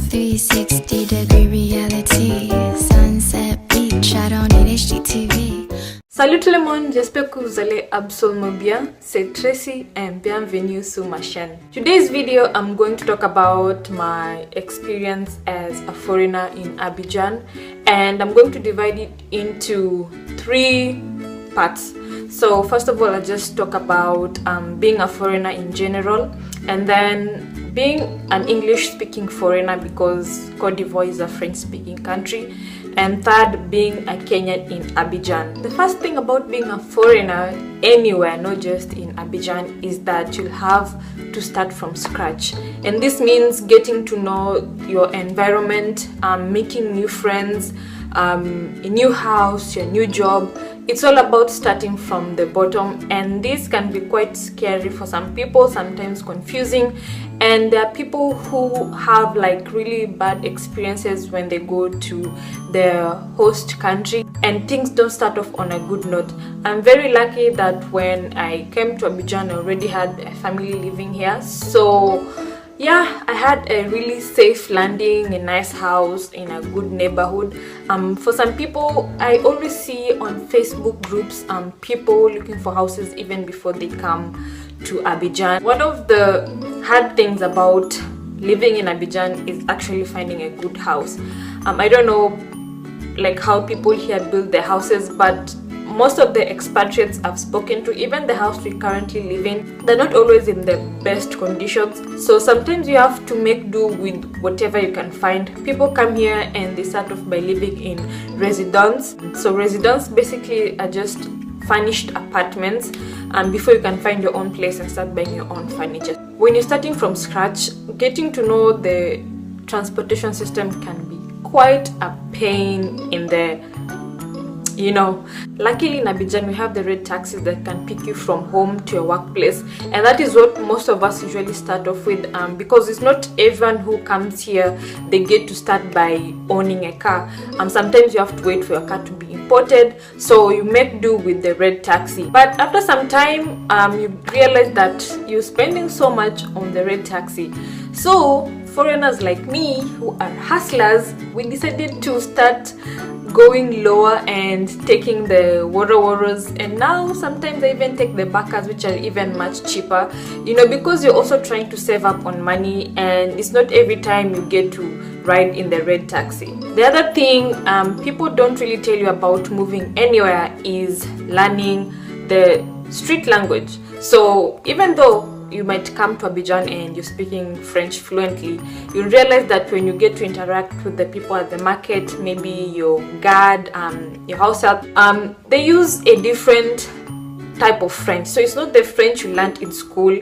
360-degree reality. Sunset beach, I don't need HDTV. Salut tout le monde, j'espère que vous allez absolument bien. C'est Tracy and bienvenue sur ma chaîne. Today's video, I'm going to talk about my experience as a foreigner in Abidjan, and I'm going to divide it into 3 parts. So first of all, I'll just talk about being a foreigner in general, and then being an English-speaking foreigner because Côte d'Ivoire is a French-speaking country, and third, being a Kenyan in Abidjan. The first thing about being a foreigner anywhere, not just in Abidjan, is that you'll have to start from scratch. And this means getting to know your environment, making new friends, a new house, your new job. It's all about starting from the bottom, and this can be quite scary for some people, sometimes confusing, and there are people who have like really bad experiences when they go to their host country and things don't start off on a good note. I'm very lucky that when I came to Abidjan, I already had a family living here, so yeah, I had a really safe landing, a nice house in a good neighborhood. For some people, I always see on Facebook groups people looking for houses even before they come to Abidjan. One of the hard things about living in Abidjan is actually finding a good house. I don't know like how people here build their houses, but most of the expatriates I've spoken to, even the house we currently live in, they're not always in the best conditions. So sometimes you have to make do with whatever you can find. People come here and they start off by living in residence. So residence basically are just furnished apartments before you can find your own place and start buying your own furniture. When you're starting from scratch, getting to know the transportation system can be quite a pain in the luckily in Abidjan we have the red taxis that can pick you from home to your workplace, and that is what most of us usually start off with, because it's not everyone who comes here they get to start by owning a car. Sometimes you have to wait for your car to be imported, so you make do with the red taxi. But after some time you realize that you're spending so much on the red taxi, so foreigners like me who are hustlers, we decided to start going lower and taking the warriors, and now sometimes I even take the backers, which are even much cheaper, because you're also trying to save up on money, and it's not every time you get to ride in the red taxi. The other thing people don't really tell you about moving anywhere is learning the street language. So even though you might come to Abidjan and you're speaking French fluently, you'll realize that when you get to interact with the people at the market, maybe your guard, your house help, they use a different type of French. So it's not the French you learned in school,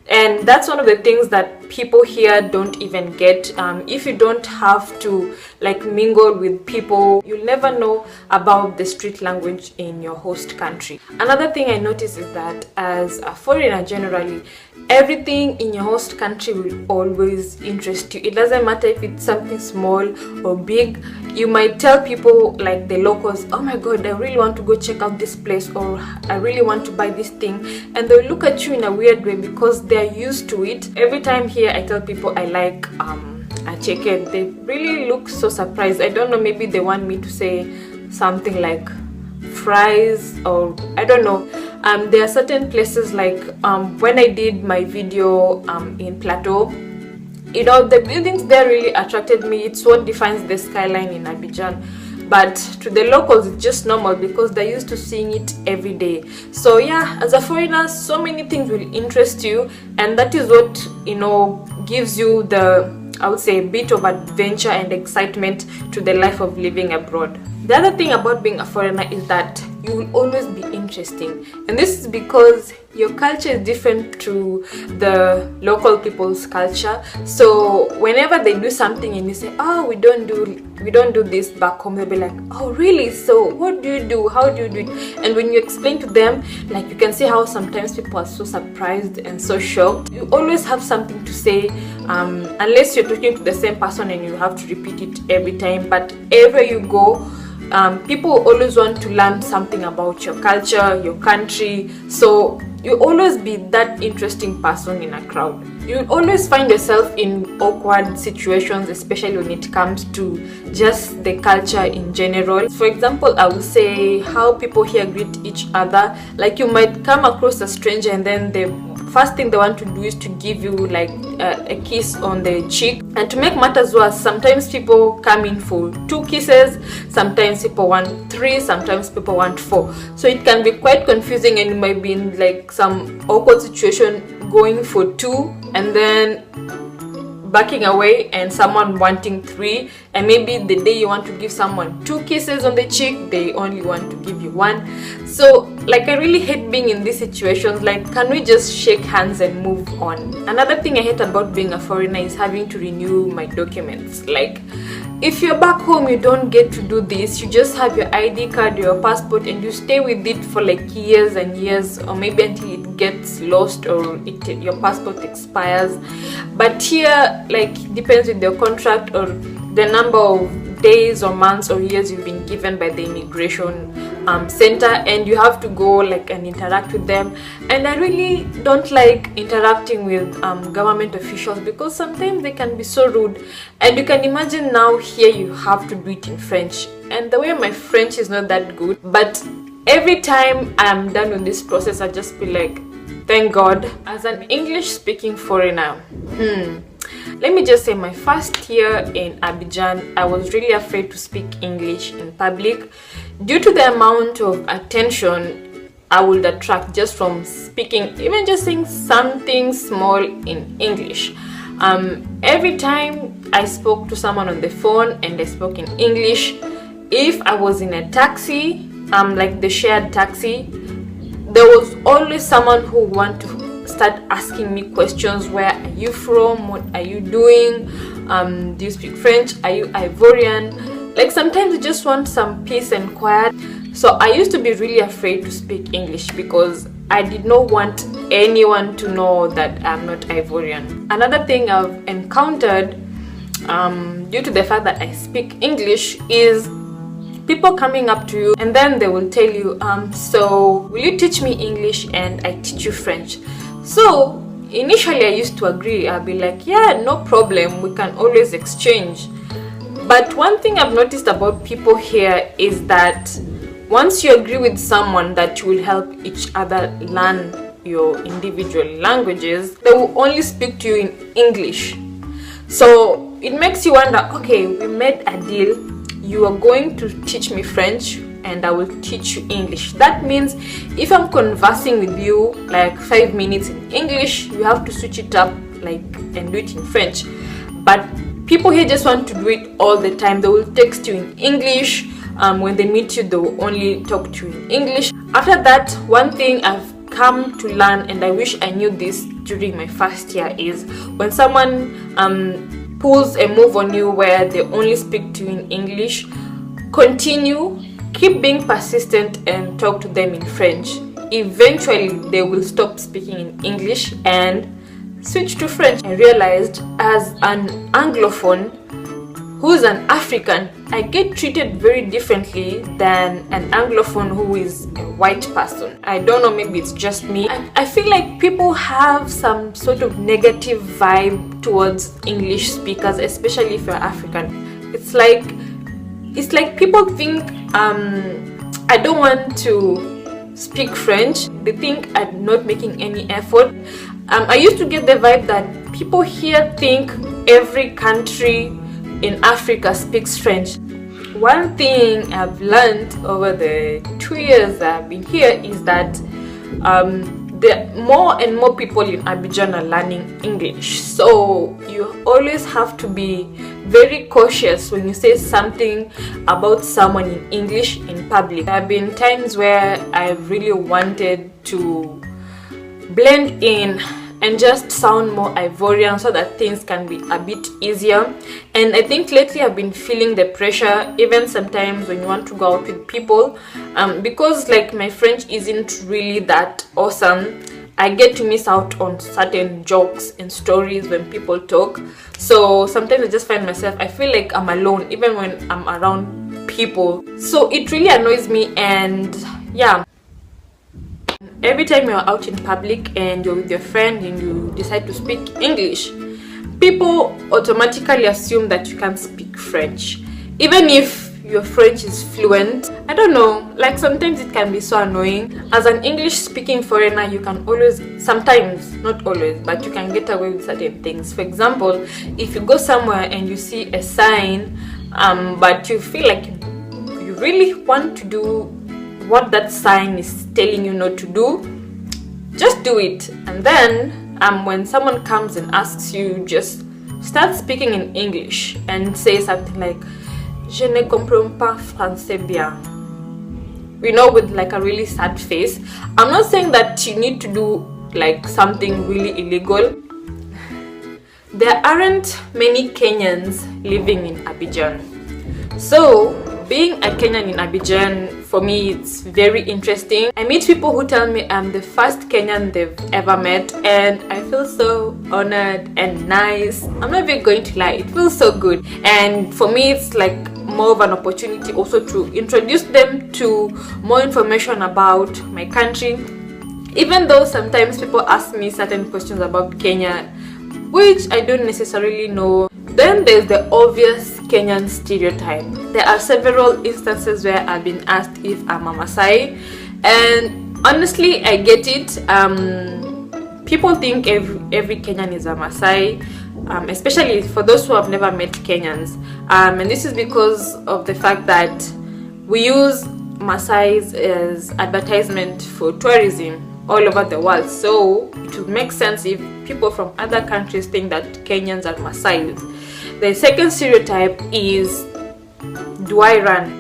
and that's one of the things that people here don't even get. If you don't have to like mingle with people, you'll never know about the street language in your host country. Another thing I noticed is that as a foreigner generally, everything in your host country will always interest you. It doesn't matter if it's something small or big. You might tell people like the locals, oh my god, I really want to go check out this place, or I really want to buy this thing, and they'll look at you in a weird way because they're used to it. Every time here I tell people I like a chicken, they really look so surprised. I don't know, maybe they want me to say something like fries, or I don't know. There are certain places like when I did my video in Plateau, the buildings there really attracted me. It's what defines the skyline in Abidjan, but to the locals it's just normal because they're used to seeing it every day. So yeah, as a foreigner, so many things will interest you, and that is what gives you the, I would say, a bit of adventure and excitement to the life of living abroad. The other thing about being a foreigner is that you will always be interesting, and this is because your culture is different to the local people's culture. So whenever they do something and you say, oh, we don't do this back home, they'll be like, oh really, so what do you do, how do you do it? And when you explain to them, like, you can see how sometimes people are so surprised and so shocked. You always have something to say, unless you're talking to the same person and you have to repeat it every time. But everywhere you go, people always want to learn something about your culture, your country, so you'll always be that interesting person in a crowd. You'll always find yourself in awkward situations, especially when it comes to just the culture in general. For example, I would say how people here greet each other. Like, you might come across a stranger and then the first thing they want to do is to give you like a kiss on the cheek. And to make matters worse, sometimes people come in for 2 kisses, sometimes people want 3, sometimes people want 4. So it can be quite confusing, and you might be in like some awkward situation going for 2 and then backing away, and someone wanting 3, and maybe the day you want to give someone 2 kisses on the cheek, they only want to give you 1. So like, I really hate being in these situations. Like, can we just shake hands and move on? Another thing I hate about being a foreigner is having to renew my documents. Like, if you're back home, you don't get to do this. You just have your ID card, your passport, and you stay with it for like years and years, or maybe until it gets lost or your passport expires. But here, like, it depends with your contract or the number of days or months or years you've been given by the immigration center, and you have to go like and interact with them. And I really don't like interacting with government officials, because sometimes they can be so rude. And you can imagine now here you have to do it in French, and the way my French is not that good, but every time I'm done with this process, I just feel like, thank God. As an English speaking foreigner, let me just say, my first year in Abidjan, I was really afraid to speak English in public due to the amount of attention I would attract just from speaking, even just saying something small in English. Every time I spoke to someone on the phone and I spoke in English, if I was in a taxi, like the shared taxi, there was always someone who wanted to start asking me questions. Where are you from? What are you doing? Do you speak French? Are you Ivorian? Like, sometimes you just want some peace and quiet. So I used to be really afraid to speak English because I did not want anyone to know that I'm not Ivorian. Another thing I've encountered due to the fact that I speak English is people coming up to you and then they will tell you, so will you teach me English and I teach you French? So initially I used to agree. I'll be like, yeah, no problem, we can always exchange. But one thing I've noticed about people here is that once you agree with someone that you will help each other learn your individual languages, they will only speak to you in English. So it makes you wonder, okay, we made a deal. You are going to teach me French and I will teach you English. That means if I'm conversing with you like 5 minutes in English, you have to switch it up like and do it in French. But people here just want to do it all the time. They will text you in English. When they meet you, they will only talk to you in English. After that, one thing I've come to learn, and I wish I knew this during my first year, is when someone pulls a move on you where they only speak to you in English, continue, keep being persistent and talk to them in French. Eventually they will stop speaking in English and switch to French. I realized as an Anglophone who's an African, I get treated very differently than an Anglophone who is a white person. I don't know, maybe it's just me. I feel like people have some sort of negative vibe towards English speakers, especially if you're African. It's like people think I don't want to speak French. They think I'm not making any effort. I used to get the vibe that people here think every country in Africa speaks French. One thing I've learned over the 2 years that I've been here is that more and more people in Abidjan are learning English. So you always have to be very cautious when you say something about someone in English in public. There have been times where I've really wanted to blend in and just sound more Ivorian so that things can be a bit easier. And I think lately I've been feeling the pressure, even sometimes when you want to go out with people, because like my French isn't really that awesome. I get to miss out on certain jokes and stories when people talk. So sometimes I just find myself, I feel like I'm alone even when I'm around people. So it really annoys me, and yeah. Every time you're out in public and you're with your friend and you decide to speak English, people automatically assume that you can't speak French, even if your French is fluent. I don't know, like sometimes it can be so annoying. As an English speaking foreigner, you can always, sometimes, not always, but you can get away with certain things. For example, if you go somewhere and you see a sign, but you feel like you really want to do what that sign is telling you not to do, just do it. And then when someone comes and asks you, just start speaking in English and say something like, "Je ne comprends pas français bien," you know, with like a really sad face. I'm not saying that you need to do like something really illegal. There aren't many Kenyans living in Abidjan, so being a Kenyan in Abidjan, for me, it's very interesting. I meet people who tell me I'm the first Kenyan they've ever met, and I feel so honored and nice. I'm not even going to lie, it feels so good. And for me, it's like more of an opportunity also to introduce them to more information about my country, even though sometimes people ask me certain questions about Kenya which I don't necessarily know. Then there's the obvious Kenyan stereotype. There are several instances where I've been asked if I'm a Maasai, and honestly I get it. People think every Kenyan is a Maasai, especially for those who have never met Kenyans, and this is because of the fact that we use Maasais as advertisement for tourism all over the world. So it would make sense if people from other countries think that Kenyans are Maasais. The second stereotype is, do I run?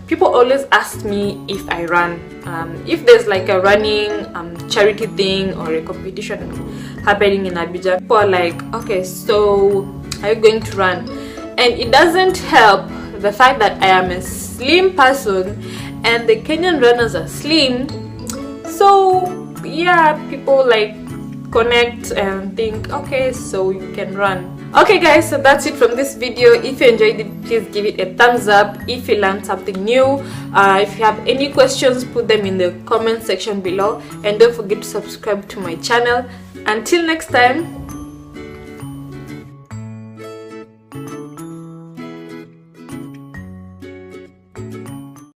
People always ask me if I run. If there's like a running charity thing or a competition happening in Abidjan, people are like, okay, so are you going to run? And it doesn't help the fact that I am a slim person and the Kenyan runners are slim. So yeah, people like connect and think, okay, so you can run. Okay guys, so that's it from this video. If you enjoyed it, please give it a thumbs up. If you learned something new, if you have any questions, put them in the comment section below, and don't forget to subscribe to my channel. Until next time,